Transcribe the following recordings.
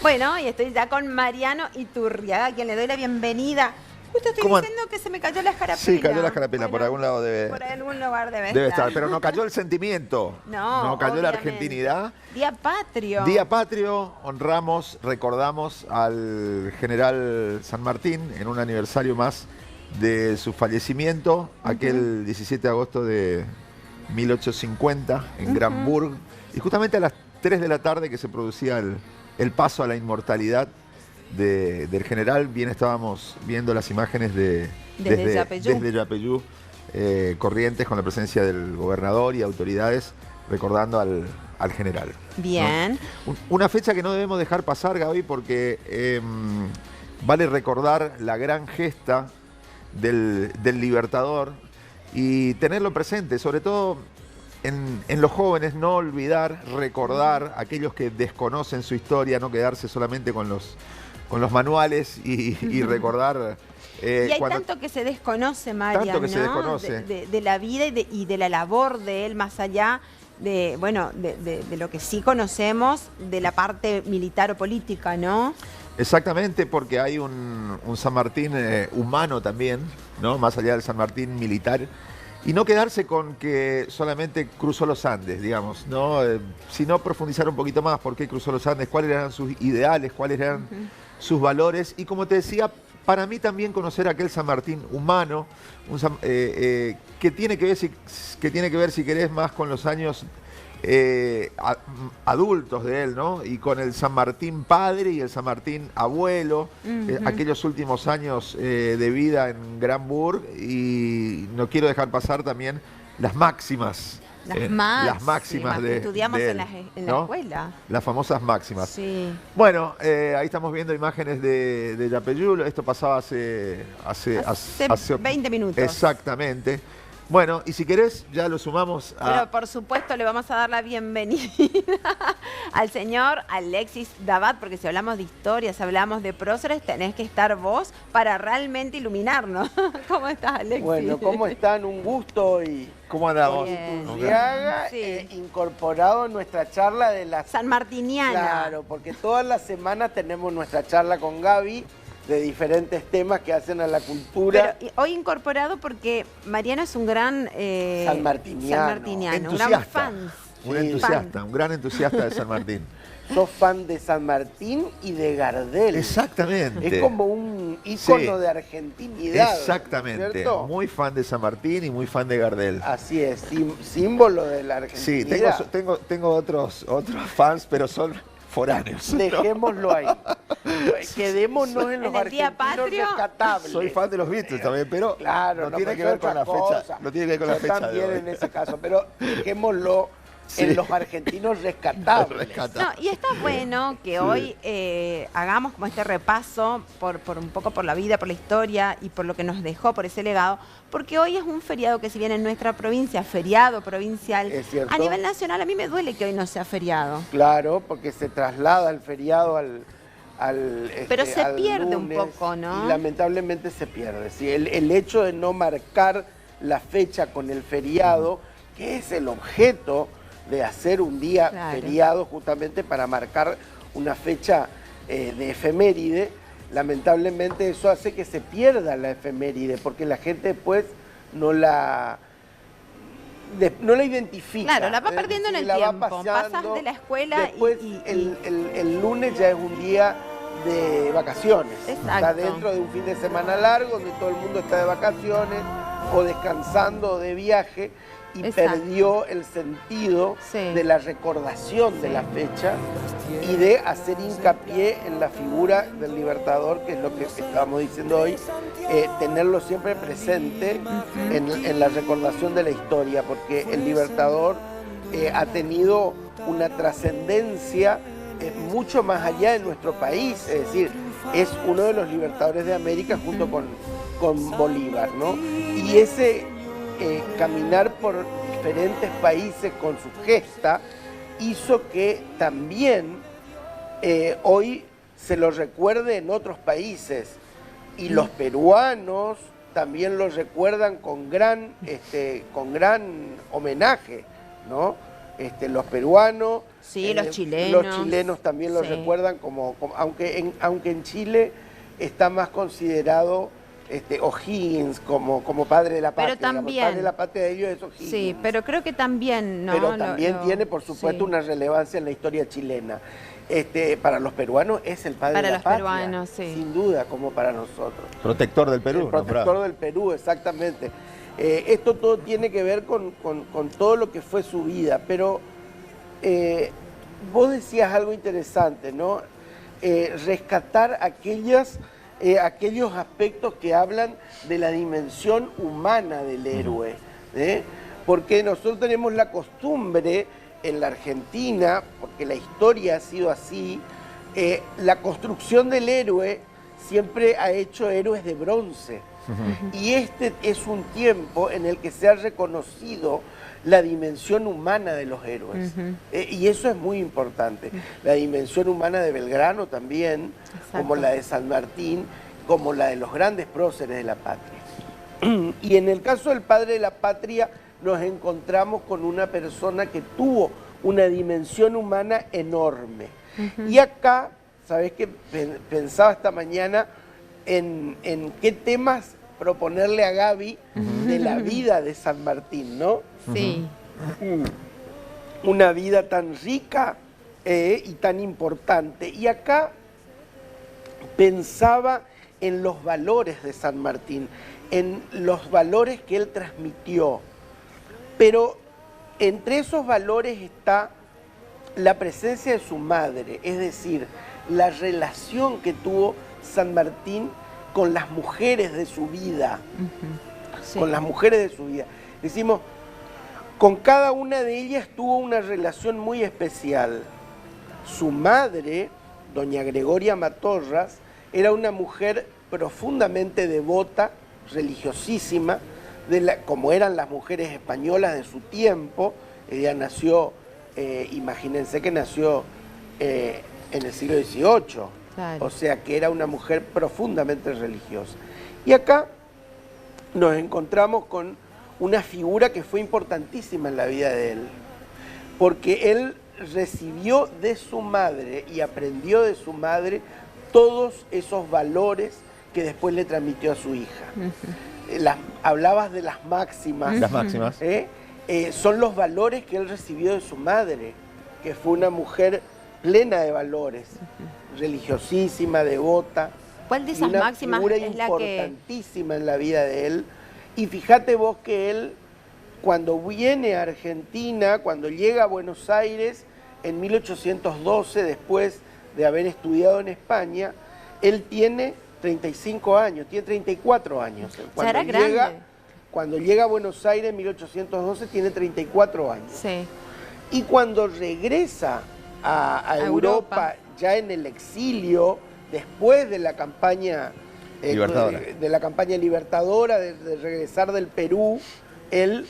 Bueno, y estoy ya con Mariano Iturriaga, a quien le doy la bienvenida. Justo estoy diciendo que se me cayó la escarapela. Sí, cayó la escarapela, por algún lado por algún lugar debe estar. Pero no cayó el sentimiento, no cayó la argentinidad. Día patrio. Día patrio, honramos, recordamos al general San Martín en un aniversario más de su fallecimiento, aquel 17 de agosto de 1850 en Granburg. Y justamente a las 3 de la tarde que se producía el paso a la inmortalidad del general, bien estábamos viendo las imágenes desde Yapeyú, Corrientes, con la presencia del gobernador y autoridades recordando al general. Bien. ¿No? Una fecha que no debemos dejar pasar, Gaby, porque vale recordar la gran gesta del Libertador y tenerlo presente, sobre todo en los jóvenes, no olvidar, recordar a aquellos que desconocen su historia, no quedarse solamente con los manuales y recordar. Y hay tanto que se desconoce, María, tanto que se ¿no? desconoce. De la vida y de la labor de él, más allá de, bueno, de lo que sí conocemos, de la parte militar o política, ¿no? Exactamente, porque hay un San Martín humano también, ¿no? Más allá del San Martín militar. Y no quedarse con que solamente cruzó los Andes, digamos, ¿no? Sino profundizar un poquito más por qué cruzó los Andes, cuáles eran sus ideales, cuáles eran sus valores. Y como te decía, para mí también conocer aquel San Martín humano, que tiene que ver, si querés, más con los años adultos de él, ¿no? Y con el San Martín padre y el San Martín abuelo, aquellos últimos años de vida en Granburg. Y no quiero dejar pasar también las máximas. Las máximas que estudiamos de él, en la escuela. Las famosas máximas. Sí. Bueno, ahí estamos viendo imágenes de Yapeyú. Esto pasaba hace 20 minutos. Exactamente. Bueno, y si querés, ya lo sumamos a... Pero por supuesto le vamos a dar la bienvenida al señor Alexis Dabat, porque si hablamos de historias, hablamos de próceres, tenés que estar vos para realmente iluminarnos. ¿Cómo estás, Alexis? Bueno, ¿cómo están? Un gusto y... ¿Cómo andamos? Iturriaga, incorporado en nuestra charla de la... Sanmartiniana. Claro, porque todas las semanas tenemos nuestra charla con Gaby, de diferentes temas que hacen a la cultura. Pero hoy incorporado porque Mariano es un gran sanmartiniano, un gran fan. Un gran entusiasta de San Martín. Sos fan de San Martín y de Gardel. Exactamente. Es como un ícono de argentinidad. Exactamente. ¿Cierto? Muy fan de San Martín y muy fan de Gardel. Así es, símbolo de la argentinidad. Sí, tengo otros fans, pero son foráneos. Dejémoslo ahí. Quedémonos en los argentinos rescatables. Soy fan de los Beatles también, pero claro, no tiene que ver con la fecha. No tiene que ver con la fecha. Yo también en ese caso, pero dejémoslo en los argentinos rescatables. No, y está bueno que hoy hagamos como este repaso por un poco por la vida, por la historia y por lo que nos dejó, por ese legado, porque hoy es un feriado que si bien en nuestra provincia, feriado provincial, a nivel nacional a mí me duele que hoy no sea feriado. Claro, porque se traslada el feriado pero se pierde lunes, un poco, ¿no? Y lamentablemente se pierde. ¿Sí? El hecho de no marcar la fecha con el feriado, que es el objeto de hacer un día feriado justamente para marcar una fecha de efeméride, lamentablemente eso hace que se pierda la efeméride, porque la gente después no la identifica. Claro, la va perdiendo en el tiempo, pasas de la escuela después el lunes ya es un día de vacaciones. Exacto. Está dentro de un fin de semana largo, donde todo el mundo está de vacaciones o descansando o de viaje, y perdió el sentido de la recordación de la fecha y de hacer hincapié en la figura del Libertador, que es lo que estábamos diciendo hoy, tenerlo siempre presente en la recordación de la historia, porque el Libertador ha tenido una trascendencia mucho más allá de nuestro país, es decir, es uno de los libertadores de América junto con Bolívar, ¿no? Y ese caminar por diferentes países con su gesta hizo que también hoy se lo recuerde en otros países, y los peruanos también lo recuerdan con gran homenaje, ¿no? los peruanos. Sí, los chilenos. Los chilenos también lo recuerdan aunque en Chile está más considerado O'Higgins como padre de la patria. Pero también, el padre de la patria de ellos es O'Higgins. Sí, pero creo que también, ¿no? Pero también tiene, por supuesto, una relevancia en la historia chilena. Para los peruanos es el padre de la patria. Para los peruanos, sin duda, como para nosotros. Protector del Perú. El protector del Perú, exactamente. Esto todo tiene que ver con todo lo que fue su vida, pero vos decías algo interesante, ¿no? Rescatar aquellos aspectos que hablan de la dimensión humana del héroe, porque nosotros tenemos la costumbre en la Argentina, porque la historia ha sido así, la construcción del héroe siempre ha hecho héroes de bronce. Y este es un tiempo en el que se ha reconocido la dimensión humana de los héroes. Y eso es muy importante. La dimensión humana de Belgrano también, como la de San Martín, como la de los grandes próceres de la patria. Y en el caso del padre de la patria, nos encontramos con una persona que tuvo una dimensión humana enorme. Y acá, ¿sabés qué? Pensaba esta mañana en qué temas proponerle a Gaby de la vida de San Martín, ¿no? Sí. Una vida tan rica y tan importante. Y acá pensaba en los valores de San Martín, en los valores que él transmitió. Pero entre esos valores está la presencia de su madre, es decir, la relación que tuvo San Martín con las mujeres de su vida. Con las mujeres de su vida. Decimos, con cada una de ellas tuvo una relación muy especial. Su madre, doña Gregoria Matorras, era una mujer profundamente devota, religiosísima, como eran las mujeres españolas de su tiempo. Ella nació, imagínense que nació en el siglo XVIII, claro. O sea que era una mujer profundamente religiosa. Y acá nos encontramos con una figura que fue importantísima en la vida de él, porque él recibió de su madre y aprendió de su madre todos esos valores que después le transmitió a su hija. Hablabas de las máximas. Las máximas. Son los valores que él recibió de su madre, que fue una mujer plena de valores, religiosísima, devota. ¿Cuál de esas máximas figura es la que...? Importantísima en la vida de él. Y fíjate vos que él, cuando viene a Argentina, cuando llega a Buenos Aires, en 1812, después de haber estudiado en España, él tiene 35 años, tiene 34 años. Cuando llega a Buenos Aires en 1812 tiene 34 años. Sí. Y cuando regresa a Europa, ya en el exilio, después de la campaña libertadora, de regresar del Perú, él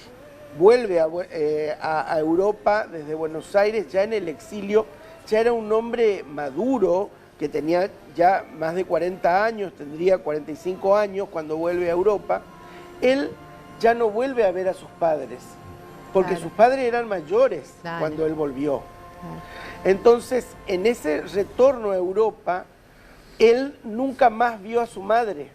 vuelve a Europa desde Buenos Aires, ya en el exilio, ya era un hombre maduro, que tenía ya más de 40 años, tendría 45 años cuando vuelve a Europa. Él ya no vuelve a ver a sus padres, porque sus padres eran mayores cuando él volvió. Entonces, en ese retorno a Europa, él nunca más vio a su madre.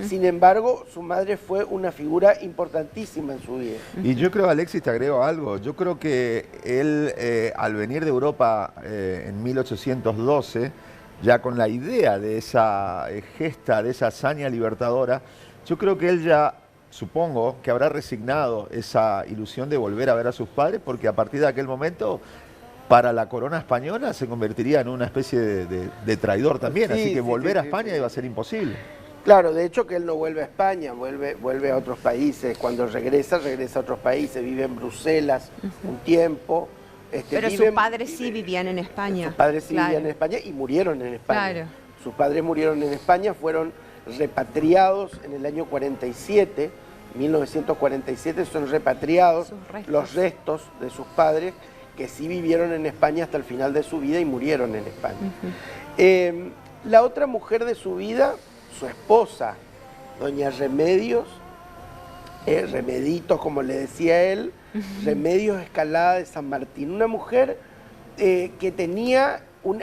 Sin embargo, su madre fue una figura importantísima en su vida. Y yo creo, Alexis, te agrego algo. Yo creo que él, al venir de Europa en 1812, ya con la idea de esa gesta, de esa hazaña libertadora, yo creo que él ya, supongo, que habrá resignado esa ilusión de volver a ver a sus padres, porque a partir de aquel momento, para la corona española, se convertiría en una especie de traidor también. Así que volver a España iba a ser imposible. Claro, de hecho que él no vuelve a España, vuelve a otros países. Cuando regresa a otros países, vive en Bruselas un tiempo. Pero sus padres sí vivían en España. Sus padres sí vivían en España y murieron en España. Claro. Sus padres murieron en España, fueron repatriados en el año 47, 1947, son repatriados los restos de sus padres, que sí vivieron en España hasta el final de su vida y murieron en España. La otra mujer de su vida, su esposa, doña Remedios, Remeditos como le decía él, Remedios Escalada de San Martín. Una mujer que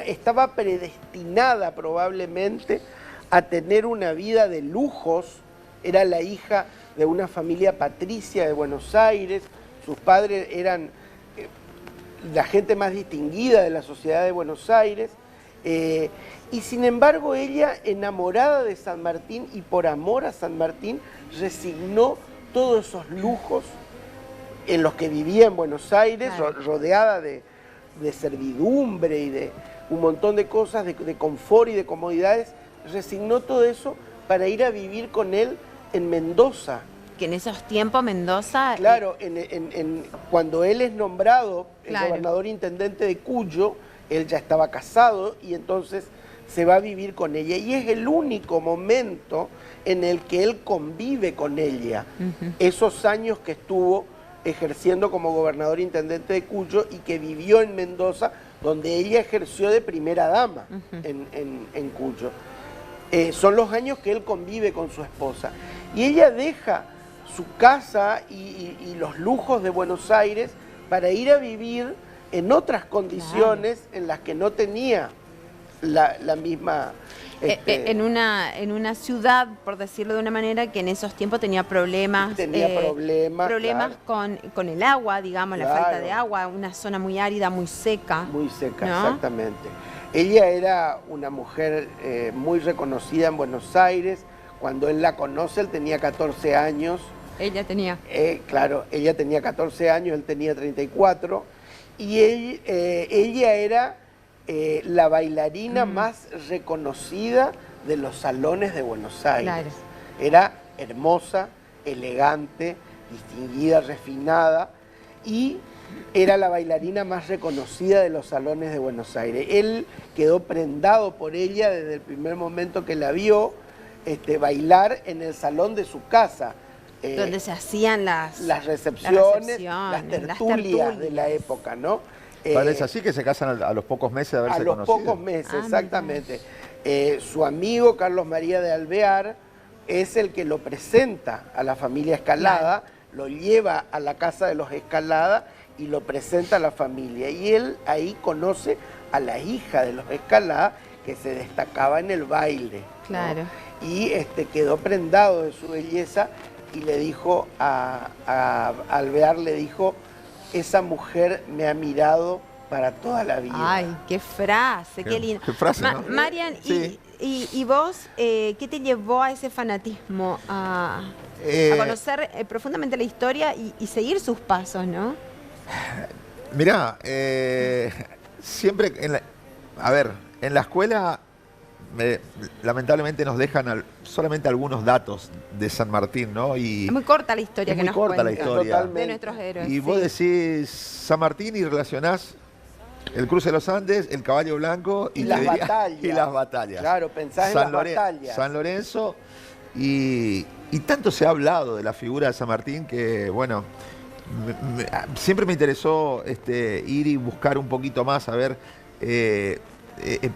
estaba predestinada probablemente a tener una vida de lujos. Era la hija de una familia patricia de Buenos Aires. Sus padres eran la gente más distinguida de la sociedad de Buenos Aires. Y sin embargo ella, enamorada de San Martín y por amor a San Martín, resignó todos esos lujos en los que vivía en Buenos Aires, rodeada de servidumbre y de un montón de cosas, de confort y de comodidades. Resignó todo eso para ir a vivir con él en Mendoza. Que en esos tiempos Mendoza... Claro, cuando él es nombrado el gobernador intendente de Cuyo, él ya estaba casado y entonces se va a vivir con ella. Y es el único momento en el que él convive con ella. Esos años que estuvo ejerciendo como gobernador intendente de Cuyo y que vivió en Mendoza, donde ella ejerció de primera dama en Cuyo. Son los años que él convive con su esposa. Y ella deja su casa y los lujos de Buenos Aires para ir a vivir en otras condiciones en las que no tenía la misma... En una ciudad, por decirlo de una manera, que en esos tiempos tenía problemas. Problemas con el agua, digamos, la falta de agua, una zona muy árida, muy seca. Muy seca, ¿no? Exactamente. Ella era una mujer muy reconocida en Buenos Aires. Cuando él la conoce, él tenía 14 años. Ella tenía. Claro, ella tenía 14 años, él tenía 34. Y ella era la bailarina más reconocida de los salones de Buenos Aires. Claro. Era hermosa, elegante, distinguida, refinada, y era la bailarina más reconocida de los salones de Buenos Aires. Él quedó prendado por ella desde el primer momento que la vio bailar en el salón de su casa. Donde se hacían las recepciones, las tertulias de la época, ¿no? Parece así que se casan a los pocos meses de haberse conocido. A los pocos meses, exactamente. Su amigo Carlos María de Alvear es el que lo presenta a la familia Escalada, lo lleva a la casa de los Escalada y lo presenta a la familia. Y él ahí conoce a la hija de los Escalada, que se destacaba en el baile. Claro. ¿No? Y quedó prendado de su belleza y le dijo a Alvear, le dijo: esa mujer me ha mirado para toda la vida. Ay, qué frase, qué lindo. Qué frase, ¿no? Marian, sí. ¿Y vos qué te llevó a ese fanatismo, a conocer profundamente la historia y seguir sus pasos, no? Mirá, siempre, en la escuela lamentablemente nos dejan solamente algunos datos de San Martín, ¿no? Y es muy corta la historia que nos cuenta. La historia de nuestros héroes. Y vos decís San Martín y relacionás el cruce de los Andes, el caballo blanco y las batallas. Claro, pensás en las batallas. San Lorenzo, y tanto se ha hablado de la figura de San Martín que, bueno, siempre me interesó ir y buscar un poquito más, a ver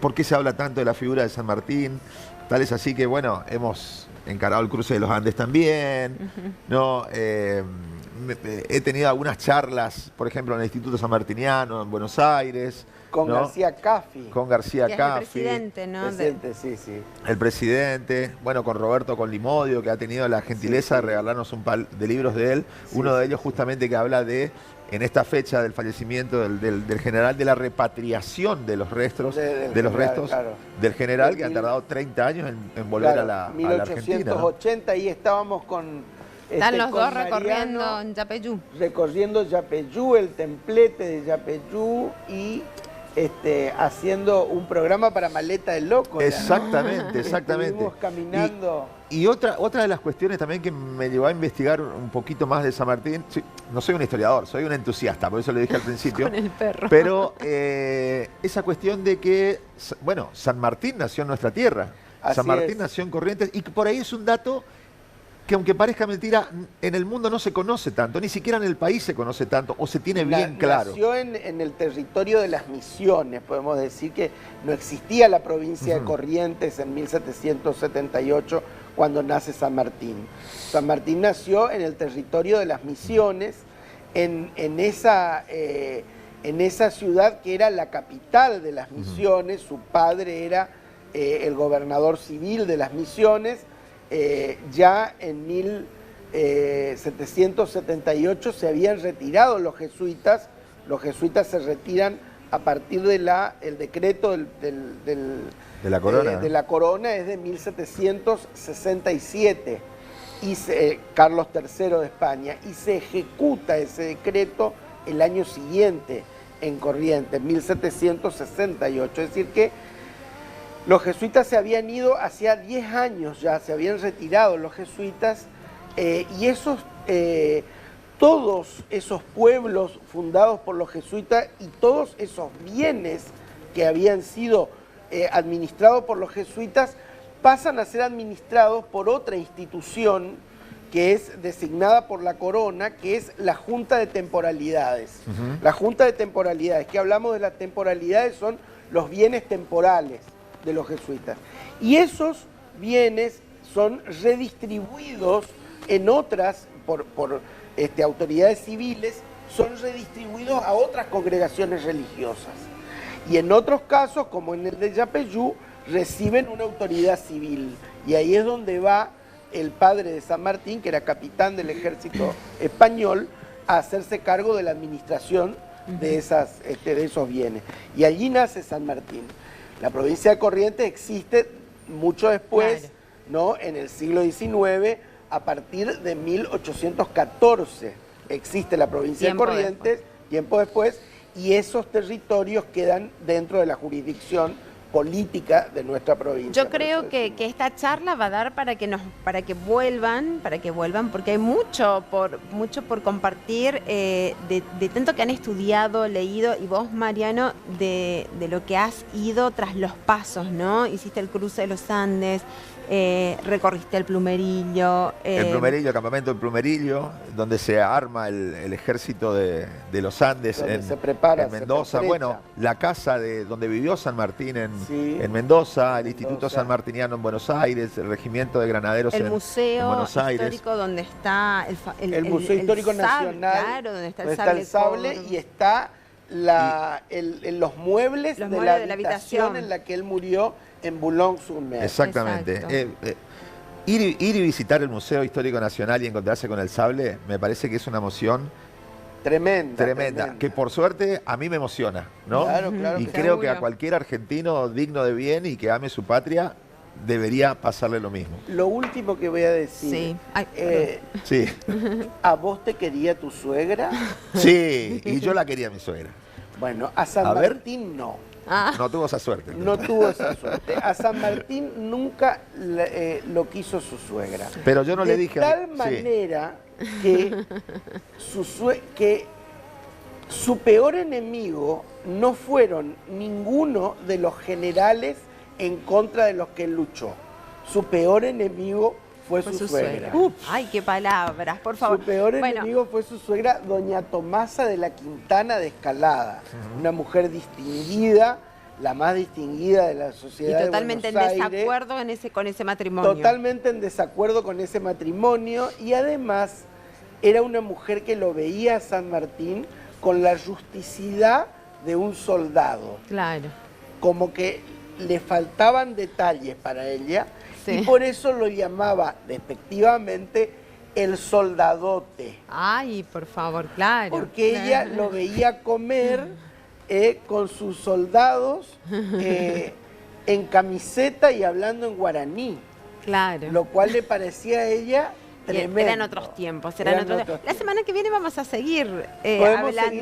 por qué se habla tanto de la figura de San Martín. Tal es así que, bueno, hemos encarado el cruce de los Andes también, ¿no? He tenido algunas charlas, por ejemplo, en el Instituto Sanmartiniano, en Buenos Aires. Con García Caffi. Con García Caffi. El presidente, ¿no? Presidente, sí. El presidente, bueno, con Roberto Colimodio, que ha tenido la gentileza de regalarnos un par de libros de él. Uno de ellos justamente que habla de, en esta fecha del fallecimiento del general, de la repatriación de los restos, del general, que ha tardado 30 años en volver a la Argentina. 1880, y estábamos con... Están los dos recorriendo en Yapeyú. Recorriendo Yapeyú, el templete de Yapeyú, y haciendo un programa para Maleta del Loco. Exactamente, exactamente. Estuvimos caminando. Y otra de las cuestiones también que me llevó a investigar un poquito más de San Martín, no soy un historiador, soy un entusiasta, por eso lo dije al principio. Con el perro. Pero esa cuestión de que, bueno, San Martín nació en nuestra tierra. San Martín nació en Corrientes, y por ahí es un dato que, aunque parezca mentira, en el mundo no se conoce tanto, ni siquiera en el país se conoce tanto, o se tiene bien claro. Nació en el territorio de las Misiones, podemos decir que no existía la provincia de Corrientes en 1778, cuando nace San Martín. San Martín nació en el territorio de las Misiones, en esa ciudad que era la capital de las misiones. Su padre era el gobernador civil de las misiones. Ya en 1778 se habían retirado los jesuitas. Los jesuitas se retiran a partir del decreto de la corona. De la corona, es de 1767, y Carlos III de España, y se ejecuta ese decreto el año siguiente en Corrientes, 1768. Es decir que los jesuitas se habían ido hacía 10 años ya, se habían retirado los jesuitas, y todos esos pueblos fundados por los jesuitas y todos esos bienes que habían sido administrados por los jesuitas pasan a ser administrados por otra institución que es designada por la corona, que es la Junta de Temporalidades. La Junta de Temporalidades, que hablamos de las temporalidades, son los bienes temporales de los jesuitas. Y esos bienes son redistribuidos en otras, por autoridades civiles, son redistribuidos a otras congregaciones religiosas. Y en otros casos, como en el de Yapeyú, reciben una autoridad civil. Y ahí es donde va el padre de San Martín, que era capitán del ejército español, a hacerse cargo de la administración de esos bienes. Y allí nace San Martín. La provincia de Corrientes existe mucho después, ¿no? En el siglo XIX, a partir de 1814 existe la provincia de Corrientes, tiempo después, y esos territorios quedan dentro de la jurisdicción política de nuestra provincia. Yo creo que esta charla va a dar para que vuelvan, porque hay mucho por compartir, de tanto que han estudiado, leído, y vos, Mariano, de lo que has ido tras los pasos, ¿no? Hiciste el cruce de los Andes, recorriste el Plumerillo. El campamento del Plumerillo, donde se arma el ejército de los Andes en Mendoza. Bueno, la casa donde vivió San Martín en Mendoza, el Instituto San Martiniano en Buenos Aires, el Regimiento de Granaderos en Buenos Aires. El museo histórico donde está el Museo Histórico Nacional, claro, donde está el sable y está los muebles de la habitación en la que él murió en Boulogne-sur-Mer. Exactamente. Ir y visitar el Museo Histórico Nacional y encontrarse con el sable me parece que es una emoción tremenda, que por suerte a mí me emociona, ¿no? Claro, y creo que a cualquier argentino digno de bien y que ame su patria debería pasarle lo mismo. Lo último que voy a decir, ¿a vos te quería tu suegra? Sí, y yo la quería a mi suegra. Bueno, a San Martín no. No tuvo esa suerte. No tuvo esa suerte. A San Martín nunca lo quiso su suegra. Pero yo no le dije... De tal manera que su peor enemigo no fueron ninguno de los generales en contra de los que él luchó. Su peor enemigo fue su suegra. Ay, qué palabras, por favor. Su peor enemigo fue su suegra, doña Tomasa de la Quintana de Escalada, una mujer distinguida, la más distinguida de la sociedad de Buenos Aires. Y totalmente en desacuerdo con ese matrimonio. Totalmente en desacuerdo con ese matrimonio, y además era una mujer que lo veía a San Martín con la rusticidad de un soldado. Claro. Como que le faltaban detalles para ella. Y por eso lo llamaba despectivamente el soldadote. Ay, por favor, claro. Porque ella lo veía comer con sus soldados en camiseta y hablando en guaraní. Claro. Lo cual le parecía a ella tremendo. Eran otros tiempos. La semana que viene vamos a seguir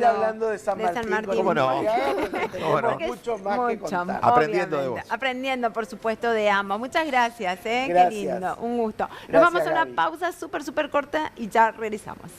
hablando de San Martín. ¿Cómo no? Tenemos mucho más que contar. Aprendiendo de vos. Aprendiendo, por supuesto, de ambos. Muchas gracias, Gracias. Qué lindo, un gusto. Nos Gracias, vamos a una Gaby. pausa súper corta y ya regresamos.